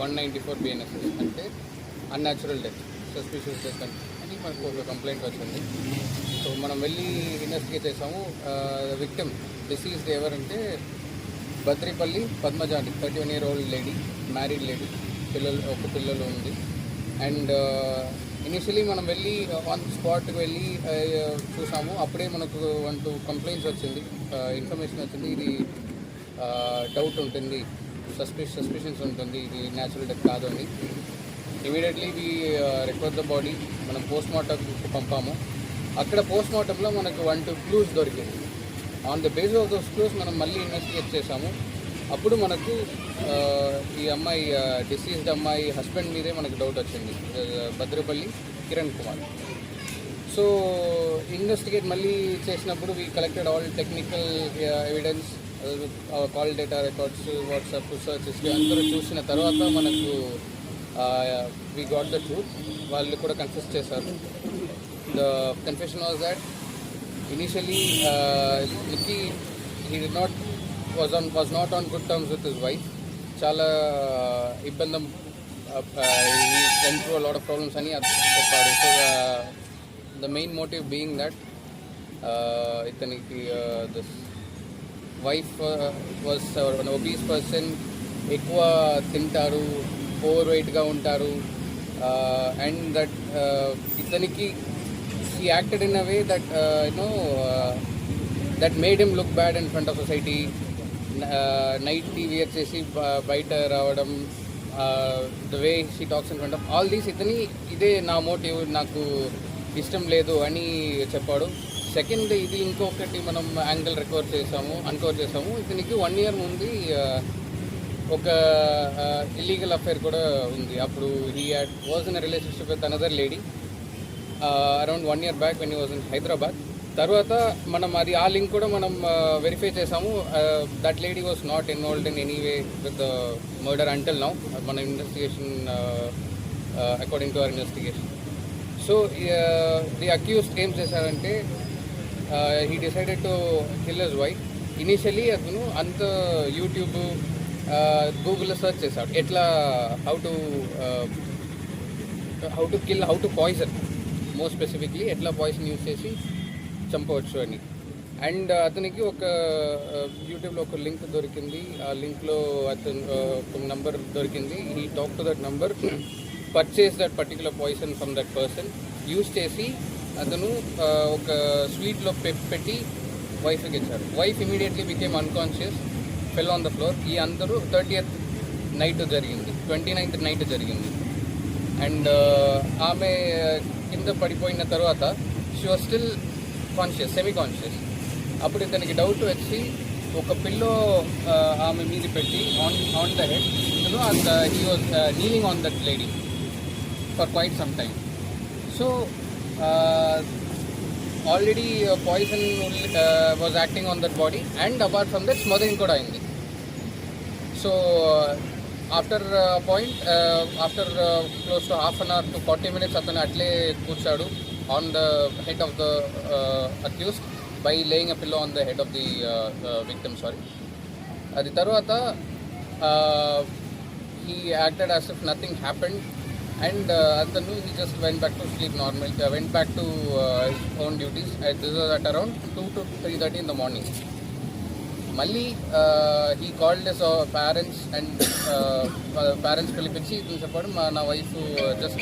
194 BNSS అంటే unnatural death, suspicious death అని మనకు ఒక కంప్లైంట్ వచ్చింది. సో మనం వెళ్ళి ఇన్వెస్టిగేట్ చేసాము. విక్టిమ్ డిసీజ్డ్ ఎవరంటే బద్రిపల్లి పద్మజ అండి, 31-year-old లేడీ, మ్యారీడ్ లేడీ, పిల్లలు ఉంది. అండ్ ఇనిషియలీ మనం వెళ్ళి ఆన్ స్పాట్కి వెళ్ళి చూసాము. అప్పుడే మనకు 1-2 కంప్లైంట్స్ వచ్చింది, ఇన్ఫర్మేషన్ వచ్చింది, ఇది డౌట్ ఉంటుంది, సస్పిషన్స్ ఉంటుంది, ఇది న్యాచురల్ డెత్ కాదు అని. Immediately we request the body, మనం పోస్ట్మార్టంకి పంపాము. అక్కడ పోస్ట్మార్టంలో మనకు 1-2 క్లూస్ దొరికింది. On the base of those clues మనం మళ్ళీ ఇన్వెస్టిగేట్ చేసాము. అప్పుడు మనకు ఈ అమ్మాయి డిసీజ్డ్ అమ్మాయి హస్బెండ్ మీదే మనకు డౌట్ వచ్చింది, భద్రపల్లి కిరణ్ కుమార్. సో ఇన్వెస్టిగేట్ మళ్ళీ చేసినప్పుడు we collected all technical evidence, call data records, WhatsApp search history అందరూ చూసిన తర్వాత మనకు వీ గాట్ ద ట్రూత్. వాళ్ళు కూడా కన్ఫెస్ చేశారు. The confession was that initially Nicky was not on good terms with his wife. చాలా ఇబ్బంది, he went through a lot of problems అని చెప్పాడు. So the main motive being that ఇతనికి this wife was an obese person, ఎక్కువ తింటారు, over వెయిట్గా ఉంటారు, and that ఇతనికి he acted in a way that that made him look bad in front of society. Night TV వచ్చేసి బయట రావడం, the way she talks in front of all these, ఇదే నా మోటివ్, నాకు ఇష్టం లేదు అని చెప్పాడు. సెకండ్, ఇది ఇంకొకటి మనం యాంగిల్ అన్కవర్ చేసాము. ఇతనికి 1 year ముందు ఒక ఇల్లీగల్ అఫైర్ కూడా ఉంది. అప్పుడు he was in relationship with another lady around 1 year back when he was in Hyderabad. తర్వాత మనం అది ఆ లింక్ కూడా మనం వెరిఫై చేసాము. That lady was not involved in any way with the murder until now, మన investigation according to our investigation. So the accused ఏం చేశారంటే he decided to kill his wife. Initially అతను అంత యూట్యూబ్, గూగుల్లో search చేశాడు, ఎట్లా how to kill, how to poison, more specifically ఎట్లా poison use చేసి చంపవచ్చు అని. అండ్ అతనికి ఒక యూట్యూబ్లో ఒక లింక్ దొరికింది. ఆ లింక్లో అతను ఒక నంబర్ దొరికింది. He talk to that number, purchase that particular poison from that person. Use చేసి అతను ఒక స్వీట్లో పెట్టి వైఫ్కి ఇచ్చారు. Wife immediately became unconscious, fell on the floor. ఈ అందరూ 30th నైట్ జరిగింది, 29th నైట్ జరిగింది. అండ్ ఆమె కింద పడిపోయిన తర్వాత she was still conscious, semi conscious. అప్పుడు ఇతనికి డౌట్ వచ్చి ఒక పిల్లో ఆమె మీద పెట్టి on the head, and he was kneeling on that lady for quite some time. So already poison was acting on that body, and apart from that smothering కూడా అయింది. So after close to half an hour to 40 minutes అతను అట్లే కూర్చాడు on the head of the accused by laying a pillow on the head of the victim. అది తర్వాత he acted as if nothing happened, and atanu he just went back to sleep normal, went back to his own duties. This was at around 2 to 3:30 in the morning. మళ్ళీ he called his parents, and parents పిలిపించి ఇతను చెప్పాడు, నా wife just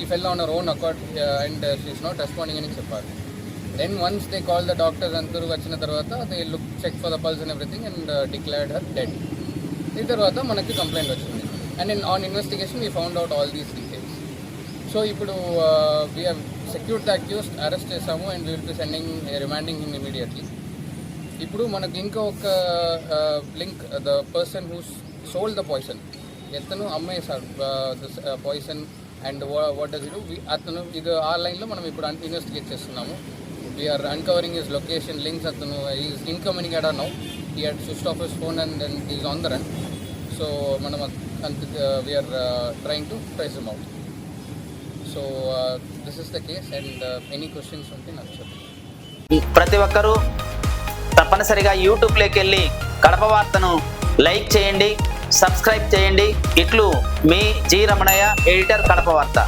she fell on her own accord, and she is not responding అని చెప్పారు. Then once they called the doctors, అందరూ వచ్చిన తర్వాత they checked for the pulse and everything, and declared her dead. ఈ తర్వాత మనకి కంప్లైంట్ వచ్చింది, and on investigation we found out all these details. So ఇప్పుడు we have secured the accused, arrest చేసాము, and we will be remanding him immediately. ఇప్పుడు మనకి ఇంకా ఒక link, the person who sold the poison, ఎతను అమ్మేశాడు poison. And what does do, అతను ఇది ఆ లైన్లో మనం ఇప్పుడు ఇన్వెస్టిగేట్ చేస్తున్నాము. We are uncovering his location links. అతను is incoming at now, he had switched off his phone and then is on the run. So మనం we are trying to trace him out. So this is the case, and any questions ఉంటే నాకు చెప్పండి. ప్రతి ఒక్కరూ తప్పనిసరిగా యూట్యూబ్లోకి వెళ్ళి కడప వార్తను లైక్ చేయండి, సబ్స్క్రైబ్ చేయండి. ఇట్లు మీ జి రమణయ్య, ఎడిటర్, కడప వార్త.